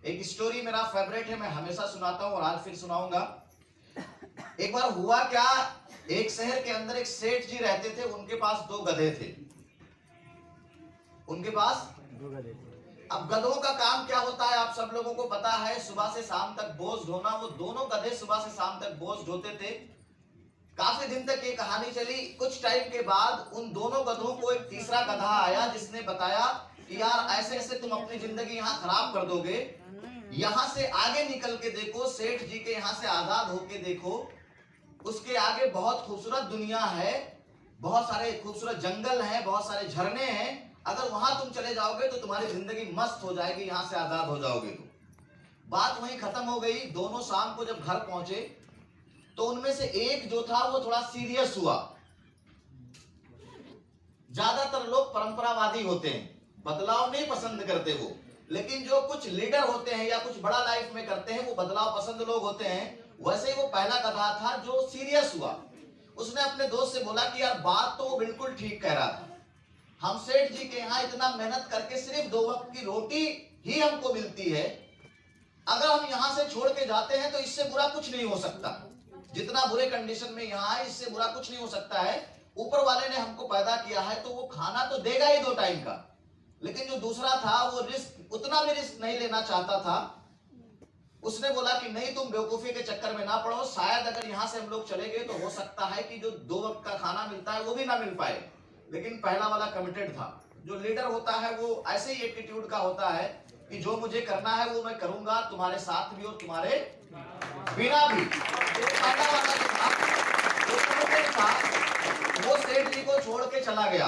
एक स्टोरी मेरा फेवरेट है, मैं हमेशा सुनाता हूं और आज फिर सुनाऊंगा। एक बार हुआ क्या, एक शहर के अंदर एक सेठ जी रहते थे, उनके पास 2 गधे थे। उनके पास 2 गधे थे। अब गधों का काम क्या होता है आप सब लोगों को पता है, सुबह से शाम तक बोझ ढोना। वो दोनों गधे सुबह से शाम तक बोझ ढोते थे। काफी दिन तक ये कहानी चली। कुछ टाइम के बाद उन दोनों गधों को एक तीसरा गधा आया, जिसने बताया कि यार ऐसे ऐसे तुम अपनी जिंदगी यहाँ खराब कर दोगे, यहाँ से आगे निकल के देखो, सेठ जी के यहाँ से आजाद होके देखो, उसके आगे बहुत खूबसूरत दुनिया है, बहुत सारे खूबसूरत जंगल हैं, बहुत सारे झरने हैं। अगर वहां तुम चले जाओगे तो तुम्हारी जिंदगी मस्त हो जाएगी, यहाँ से आजाद हो जाओगे। तो बात वहीं खत्म हो गई। दोनों शाम को जब घर पहुंचे तो उनमें से एक जो था वो थोड़ा सीरियस हुआ। ज्यादातर लोग परंपरावादी होते हैं, बदलाव नहीं पसंद करते वो, लेकिन जो कुछ लीडर होते हैं या कुछ बड़ा लाइफ में करते हैं वो बदलाव पसंद लोग होते हैं। वैसे ही वो पहला गधा था जो सीरियस हुआ। उसने अपने दोस्त से बोला कि यार बात तो वो बिल्कुल ठीक कह रहा था, हम सेठ जी के यहाँ इतना मेहनत करके सिर्फ 2 वक्त की रोटी ही हमको मिलती है, अगर हम यहाँ से छोड़ के जाते हैं तो इससे बुरा कुछ नहीं हो सकता। जितना बुरे कंडीशन में यहाँ है इससे बुरा कुछ नहीं हो सकता है। ऊपर वाले ने हमको पैदा किया है तो वो खाना तो देगा ही 2 टाइम का। लेकिन जो दूसरा था वो रिस्क, उतना भी रिस्क नहीं लेना चाहता था। उसने बोला कि नहीं, तुम बेवकूफी के चक्कर में ना पड़ो, शायद अगर यहाँ से हम लोग चले गए तो हो सकता है कि जो 2 वक्त का खाना मिलता है वो भी ना मिल पाए। लेकिन पहला वाला कमिटेड था। जो लीडर होता है वो ऐसे ही एटीट्यूड का होता है कि जो मुझे करना है वो मैं करूंगा, तुम्हारे साथ भी और तुम्हारे बिना भी। पहला वाला जो था वो कमिटेड था, वो सेठ जी को छोड़ के चला गया।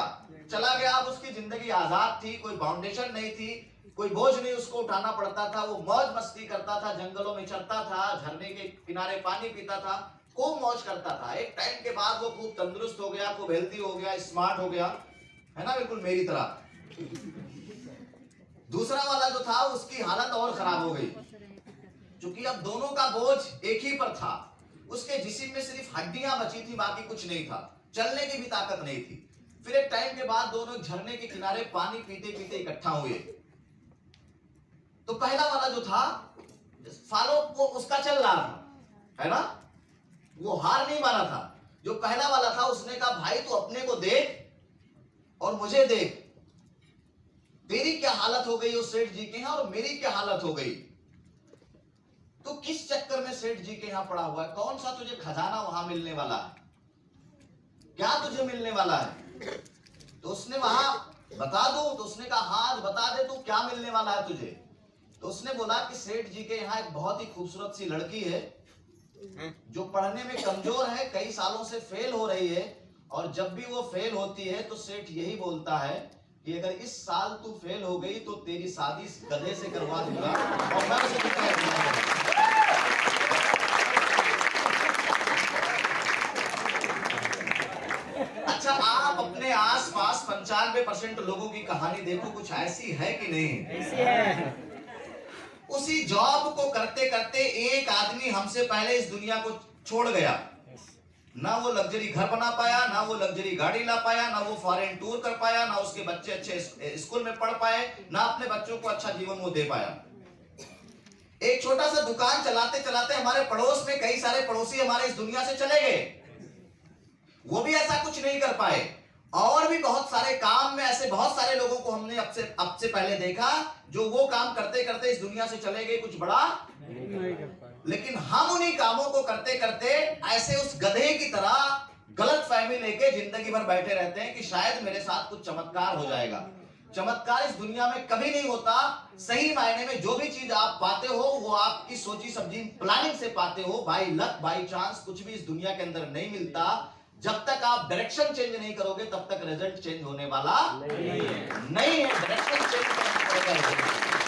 अब उसकी जिंदगी आजाद थी, कोई बाउंडेशन नहीं थी, कोई बोझ नहीं उसको उठाना पड़ता था। वो मौज मस्ती करता था, जंगलों में चलता था, झरने के किनारे पानी पीता था, खूब मौज करता था। एक टाइम के बाद वो खूब तंदुरुस्त हो गया, खूब हेल्दी हो गया, स्मार्ट हो गया, है ना, बिल्कुल मेरी तरह। दूसरा वाला जो था उसकी हालत और खराब हो गई, क्योंकि अब दोनों का बोझ एक ही पर था। उसके जिस्म में सिर्फ हड्डियां बची थी, बाकी कुछ नहीं था, चलने की भी ताकत नहीं थी। फिर एक टाइम के बाद दोनों झरने के किनारे पानी पीते पीते इकट्ठा हुए। तो पहला वाला जो था फॉलो वो उसका चल रहा था, है ना, वो हार नहीं माना था। जो पहला वाला था उसने कहा भाई तू अपने को देख और मुझे देख, तेरी क्या हालत हो गई उस सेठ जी के यहाँ और मेरी क्या हालत हो गई। तो किस चक्कर में सेठ जी के यहाँ पड़ा हुआ है, कौन सा तुझे खजाना वहां मिलने वाला है, क्या तुझे मिलने वाला है। तो उसने वहां बता दो, तो उसने कहा हाँ बता दे, तू क्या मिलने वाला है तुझे। तो उसने बोला कि सेठ जी के यहाँ एक बहुत ही खूबसूरत सी लड़की है जो पढ़ने में कमजोर है, कई सालों से फेल हो रही है, और जब भी वो फेल होती है तो सेठ यही बोलता है कि अगर इस साल तू फेल हो गई तो तेरी शादी इस गधे से करवा दूंगा और मैं उसे दिखाई दूंगा। अच्छा, आप अपने आसपास 95% लोगों की कहानी देखो, कुछ ऐसी है कि नहीं? ऐसी है। उसी जॉब को करते करते एक आदमी हमसे पहले इस दुनिया को छोड़ गया। ना वो लग्जरी घर बना पाया, ना वो लग्जरी गाड़ी ला पाया, ना वो फॉरेन टूर कर पाया, ना उसके बच्चे अच्छे स्कूल में पढ़ पाए, ना अपने बच्चों को अच्छा जीवन वो दे पाया। एक छोटा सा दुकान चलाते चलाते हमारे पड़ोस में कई सारे पड़ोसी हमारे इस दुनिया से चले गए, वो भी ऐसा कुछ नहीं कर पाए। और भी बहुत सारे काम में ऐसे बहुत सारे लोगों को हमने अब से पहले देखा जो वो काम करते करते इस दुनिया से चले गए, कुछ बड़ा नहीं कर पाए। लेकिन हम उन्हीं कामों को करते करते ऐसे उस गधे की तरह गलत फहमी लेके जिंदगी भर बैठे रहते हैं कि शायद मेरे साथ कुछ चमत्कार हो जाएगा। चमत्कार इस दुनिया में कभी नहीं होता। सही मायने में जो भी चीज आप पाते हो वो आपकी सोची समझी प्लानिंग से पाते हो। बाय लक बाय चांस कुछ भी इस दुनिया के अंदर नहीं मिलता। जब तक आप डायरेक्शन चेंज नहीं करोगे तब तक रिजल्ट चेंज होने वाला नहीं है। डायरेक्शन चेंज करना पड़ेगा।